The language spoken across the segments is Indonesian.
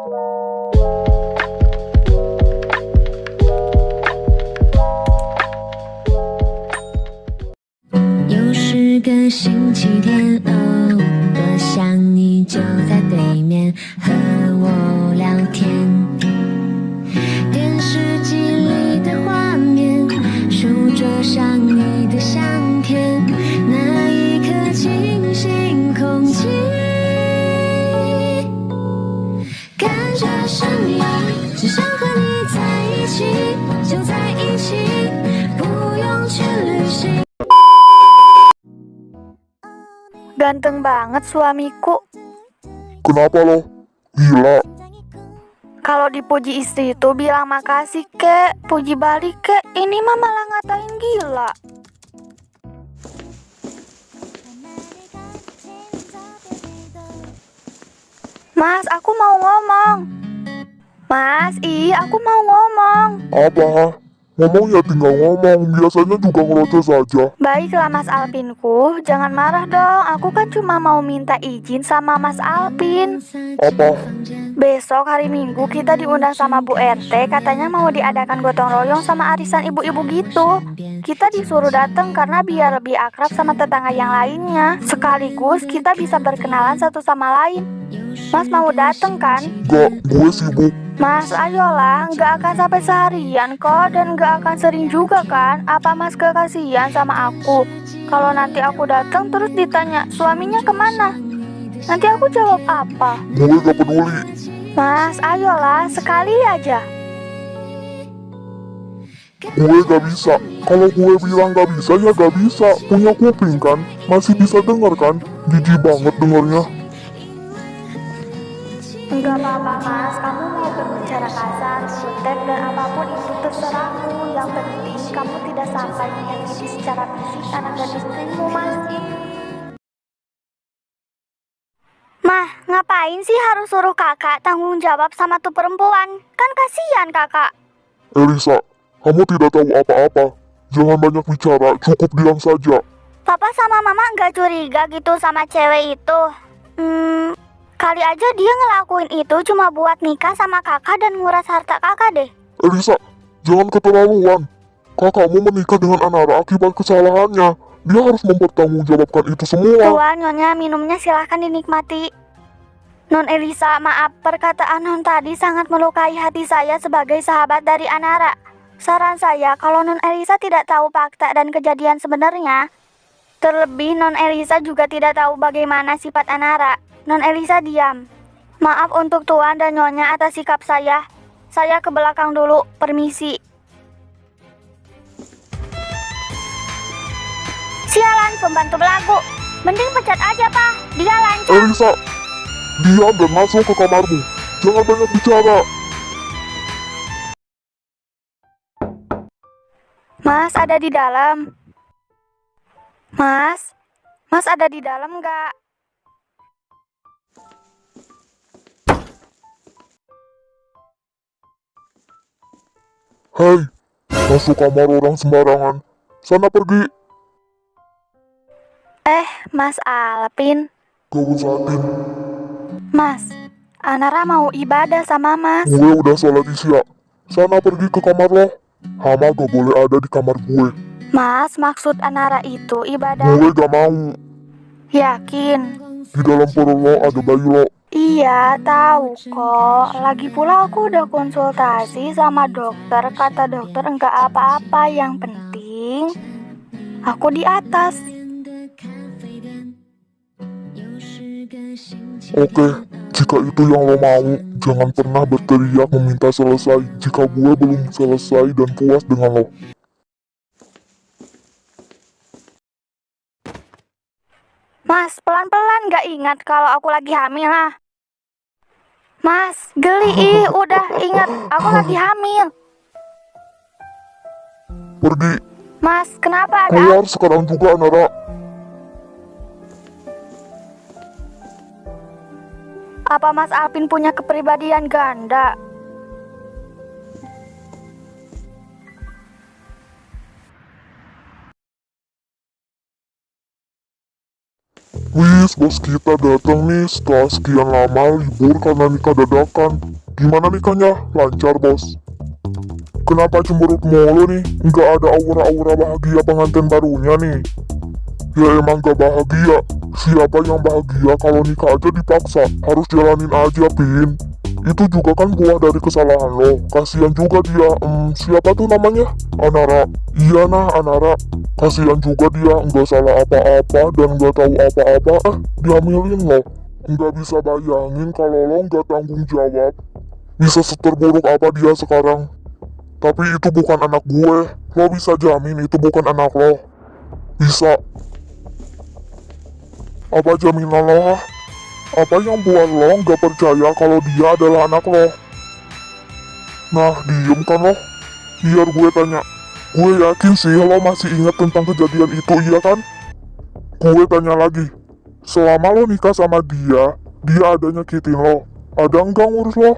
又是个星期天哦，多想你就在对面和我聊天。电视机里的画面，书桌上你的相片，那一刻清新空气，感觉生命只想和你在一起，就在一起，不用去旅行。Ganteng banget suamiku. Kenapa lo? Gila. Kalau dipuji istri itu bilang makasih kek, puji balik kek. Ini mah malah ngatain gila. Mas, aku mau ngomong. Mas, aku mau ngomong. Apa? Ngomong ya tinggal ngomong, biasanya juga ngeloceh saja. Baiklah Mas Alpinku, jangan marah dong. Aku kan cuma mau minta izin sama Mas Alpin. Apa? Besok hari Minggu kita diundang sama Bu RT, katanya mau diadakan gotong royong sama arisan ibu-ibu gitu. Kita disuruh datang karena biar lebih akrab sama tetangga yang lainnya. Sekaligus kita bisa berkenalan satu sama lain. Mas mau datang kan? Gak, gue sibuk. Mas, ayolah, nggak akan sampai seharian kok, dan nggak akan sering juga kan? Apa Mas kekasihan sama aku? Kalau nanti aku datang terus ditanya, suaminya kemana? Nanti aku jawab apa? Gue gak peduli. Mas, ayolah, sekali aja. Gue gak bisa. Kalau gue bilang gak bisa, ya gak bisa. Punya kuping kan? Masih bisa denger kan? Jijik banget dengernya. Enggak apa-apa Mas, kamu mau berbicara kasar, jutek, dan apapun itu terserahmu. Yang penting kamu tidak sampai menyakiti secara fisik anak dan istrimu, Mas. Mah, ngapain sih harus suruh kakak tanggung jawab sama tuh perempuan? Kan kasihan kakak. Elisa, kamu tidak tahu apa-apa. Jangan banyak bicara, cukup diam saja. Papa sama mama nggak curiga gitu sama cewek itu? Kali aja dia ngelakuin itu cuma buat nikah sama kakak dan nguras harta kakak deh. Elisa, jangan keterlaluan. Kakakmu menikah dengan Anara akibat kesalahannya. Dia harus mempertanggungjawabkan itu semua. Tuan, Nyonya, minumnya silahkan dinikmati. Non Elisa, maaf, perkataan Non tadi sangat melukai hati saya sebagai sahabat dari Anara. Saran saya, kalau Non Elisa tidak tahu fakta dan kejadian sebenarnya, terlebih Non Elisa juga tidak tahu bagaimana sifat Anara, Non Elisa diam. Maaf untuk Tuan dan Nyonya atas sikap saya. Saya ke belakang dulu, permisi. Sialan pembantu belagu. Mending pecat aja, Pak. Dia lancang. Elisa, diam dan masuk ke kamarmu. Jangan banyak bicara. Mas ada di dalam. Mas ada di dalam nggak? Hei, masuk kamar orang sembarangan. Sana pergi. Mas Alpin. Gak usahain. Mas, Anara mau ibadah sama Mas. Gue udah sholat isya. Sana pergi ke kamar lo. Hama gak boleh ada di kamar gue. Mas, maksud Anara itu ibadah. Gue gak mau. Yakin? Di dalam perut lo ada bayi lo. Iya, tahu kok. Lagi pula aku udah konsultasi sama dokter. Kata dokter enggak apa-apa. Yang penting aku di atas. Oke, jika itu yang lo mau, jangan pernah berteriak meminta selesai jika gue belum selesai dan puas dengan lo. Mas, pelan-pelan gak ingat kalau aku lagi hamil lah. Mas, geli udah ingat aku lagi hamil. Pergi, Mas, kenapa ada? keluar sekarang juga Anara. Apa Mas Alpin punya kepribadian ganda? Wih, Please, bos kita datang nih setelah sekian lama libur karena nikah dadakan. Gimana nikahnya? Lancar, bos. Kenapa cemberut mulu nih? Nggak ada aura-aura bahagia pengantin barunya nih. Ya emang gak bahagia. Siapa yang bahagia kalau nikah aja dipaksa? Harus jalanin aja, Pin. Itu juga kan buah dari kesalahan lo. Kasihan juga dia. Siapa tuh namanya? Anara. Iya nah, Anara. Kasihan juga dia. Nggak salah apa-apa dan nggak tahu apa-apa. Dihamilin lo. Nggak bisa bayangin kalau lo nggak tanggung jawab. Bisa seterburuk apa dia sekarang. Tapi itu bukan anak gue. Lo bisa jamin itu bukan anak lo? Bisa. Apa jaminan lo? Apa yang buat lo nggak percaya kalau dia adalah anak lo? Nah, diem kan lo? Biar gue tanya. Gue yakin sih lo masih ingat tentang kejadian itu, iya kan? Gue tanya lagi. Selama lo nikah sama dia ada nyakitin lo? Ada nggak ngurus lo?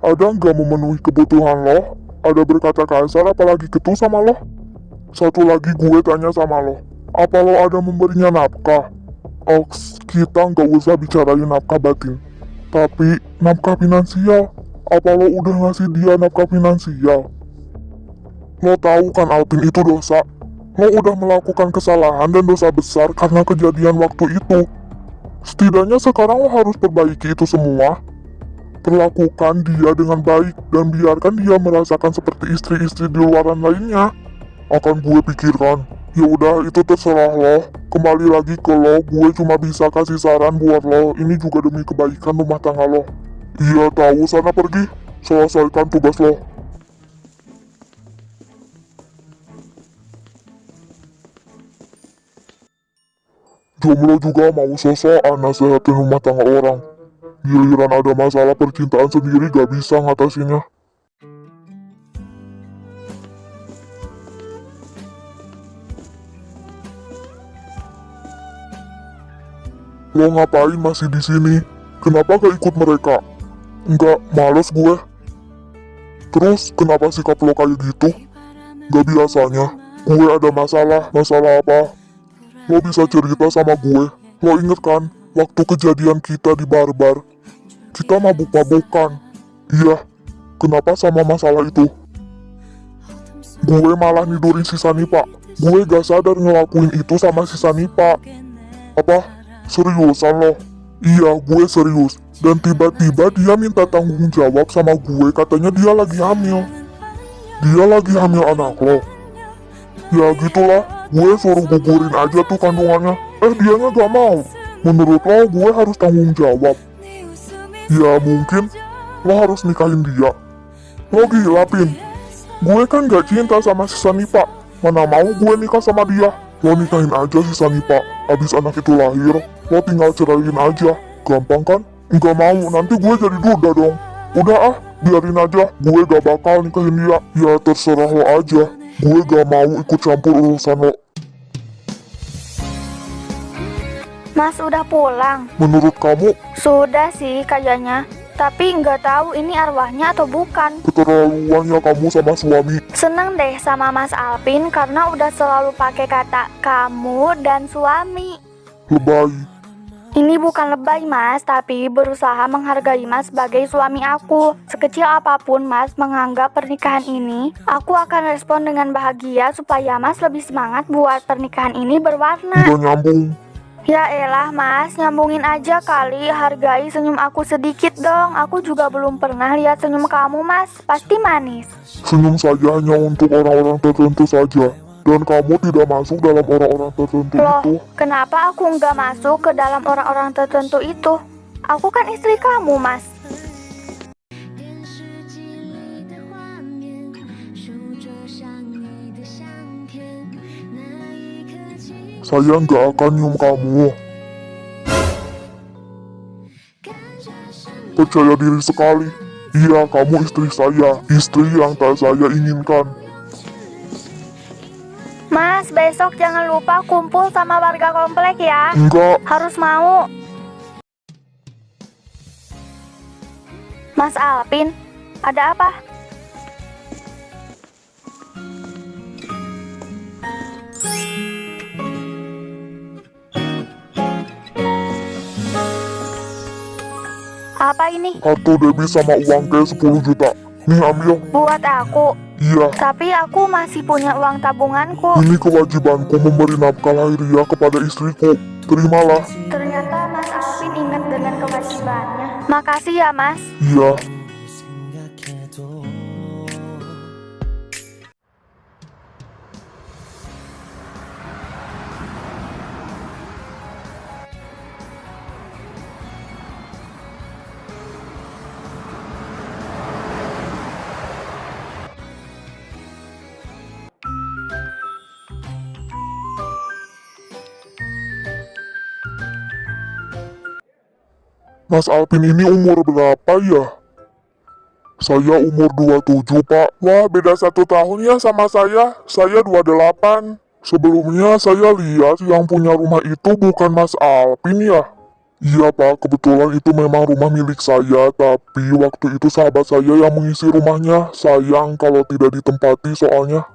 Ada nggak memenuhi kebutuhan lo? Ada berkata kasar apalagi ketus sama lo? Satu lagi gue tanya sama lo. Apa lo ada memberinya nafkah? Kita nggak usah bicarain nafkah batin, tapi nafkah finansial. Apa lo udah ngasih dia nafkah finansial? Lo tahu kan Alvin itu dosa. Lo udah melakukan kesalahan dan dosa besar karena kejadian waktu itu. Setidaknya sekarang lo harus perbaiki itu semua. Perlakukan dia dengan baik dan biarkan dia merasakan seperti istri-istri di luaran lainnya. Akan gue pikirkan. Ya udah, itu terserah lo. Kembali lagi ke lo, gue cuma bisa kasih saran buat lo. Ini juga demi kebaikan rumah tangga lo. Iya tahu, sana pergi. Selesaikan tugas lo. Jomblo juga mau sosokan nasehatin rumah tangga orang. Giliran ada masalah percintaan sendiri gak bisa ngatasinnya. Lo ngapain masih di sini? Kenapa gak ikut mereka? Enggak, males gue. Terus, kenapa sikap lo kayak gitu? Gak biasanya. Gue ada masalah. Masalah apa? Lo bisa cerita sama gue. Lo inget kan, waktu kejadian kita di barbar? Kita mabuk-mabukan. Iya, kenapa sama masalah itu? Gue malah nidurin si Sanipa. Gue gak sadar ngelakuin itu sama si Sanipa. Apa? Seriusan lo? Iya, gue serius. Dan tiba-tiba dia minta tanggung jawab sama gue, katanya dia lagi hamil. Dia lagi hamil anak lo. Ya gitulah, gue suruh gugurin aja tuh kandungannya. Dianya gak mau. Menurut lo, gue harus tanggung jawab. Ya mungkin, lo harus nikahin dia. Lo gila, Pin. Gue kan gak cinta sama si Sanipa. Mana mau gue nikah sama dia. Lo nikahin aja si Sanipa. Abis anak itu lahir, lo tinggal ceraiin aja. Gampang kan? Nggak mau, nanti gue jadi duda dong. Udah biarin aja. Gue gak bakal nikahin dia. Ya terserah lo aja. Gue gak mau ikut campur urusan lo. Mas udah pulang? Menurut kamu? Sudah sih kayaknya. Tapi nggak tahu ini arwahnya atau bukan. Keterlaluan ya kamu sama suami. Seneng deh sama Mas Alvin karena udah selalu pakai kata kamu dan suami. Lebay. Ini bukan lebay Mas, tapi berusaha menghargai Mas sebagai suami aku. Sekecil apapun Mas menganggap pernikahan ini, aku akan respon dengan bahagia supaya Mas lebih semangat buat pernikahan ini berwarna. Udah nyambung. Ya elah Mas, nyambungin aja kali, hargai senyum aku sedikit dong. Aku juga belum pernah lihat senyum kamu Mas, pasti manis. Senyum saja hanya untuk orang-orang tertentu saja. Dan kamu tidak masuk dalam orang-orang tertentu Loh, itu. kenapa aku nggak masuk ke dalam orang-orang tertentu itu? Aku kan istri kamu Mas. 电视机里的画面，书桌上你的相片，那一刻起。 Saya nggak akan nyium kamu. Percaya diri sekali. Iya, kamu istri saya. Istri yang tak saya inginkan. Mas, besok jangan lupa kumpul sama warga komplek ya. Enggak. Harus mau. Mas Alvin, ada apa? ini? Kartu debit sama uang cash 10 juta. Nih ambil. Buat aku. Iya, Tapi aku masih punya uang tabunganku. ini kewajibanku memberi nafkah lahiriah kepada istriku. Terimalah. Ternyata Mas Alvin ingat dengan kewajibannya. Makasih ya, Mas. Iya. Mas Alvin ini umur berapa ya? Saya umur 27, Pak. Wah, beda 1 tahun ya sama saya. Saya 28. Sebelumnya saya lihat yang punya rumah itu bukan Mas Alvin ya? Iya, Pak. Kebetulan itu memang rumah milik saya, tapi waktu itu sahabat saya yang mengisi rumahnya. Sayang kalau tidak ditempati soalnya.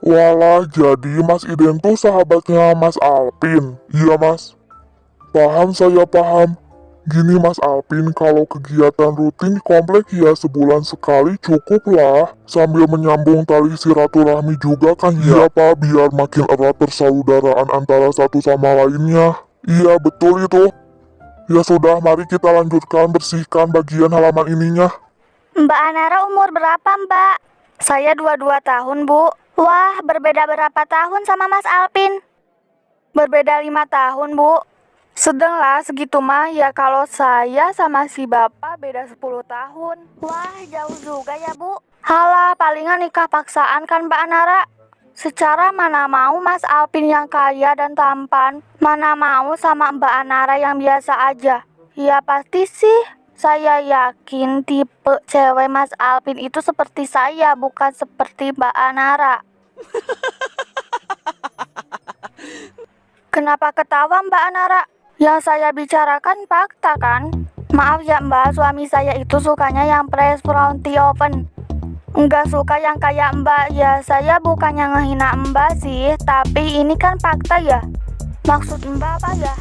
Walah, jadi Mas Iden tuh sahabatnya Mas Alvin. Iya, Mas. Paham, saya paham. Gini Mas Alvin, kalau kegiatan rutin di komplek ya sebulan sekali cukup lah. Sambil menyambung tali silaturahmi juga kan ya Pak, biar makin erat persaudaraan antara satu sama lainnya. Iya betul itu. Ya sudah, mari kita lanjutkan bersihkan bagian halaman ininya. Mbak Anara umur berapa, Mbak? Saya 22 tahun, Bu. Wah, berbeda berapa tahun sama Mas Alvin? Berbeda 5 tahun, Bu. Sedang lah segitu mah ya, kalau saya sama si bapak beda 10 tahun. Wah, jauh juga ya, Bu. Halah, palingan nikah paksaan kan Mbak Anara. Secara mana mau Mas Alvin yang kaya dan tampan, mana mau sama Mbak Anara yang biasa aja. Ya pasti sih, saya yakin tipe cewek Mas Alvin itu seperti saya, bukan seperti Mbak Anara. Kenapa ketawa Mbak Anara? Yang saya bicarakan fakta kan? Maaf ya Mbak, suami saya itu sukanya yang fresh from the oven. Enggak suka yang kayak Mbak. Ya saya bukannya ngehina Mbak sih, tapi ini kan fakta ya. Maksud Mbak apa ya?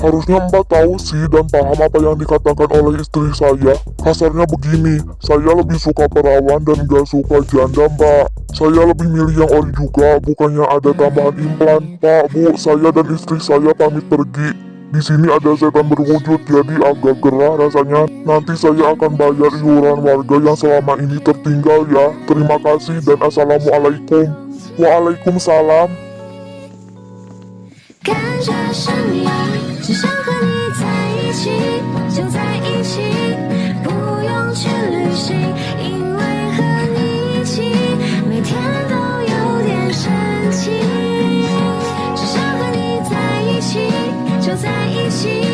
Harusnya Mbak tahu sih dan paham apa yang dikatakan oleh istri saya. Kasarnya begini, saya lebih suka perawan dan gak suka janda Mbak. Saya lebih milih yang ori juga, bukannya ada tambahan implan. Pak, Bu, saya dan istri saya pamit pergi. Di sini ada setan berwujud, jadi agak gerah rasanya. Nanti saya akan bayar iuran warga yang selama ini tertinggal ya. Terima kasih dan assalamualaikum. Waalaikumsalam. 感觉上瘾，只想和你在一起，就在一起，不用去旅行，因为和你一起，每天都有点神奇。只想和你在一起，就在一起。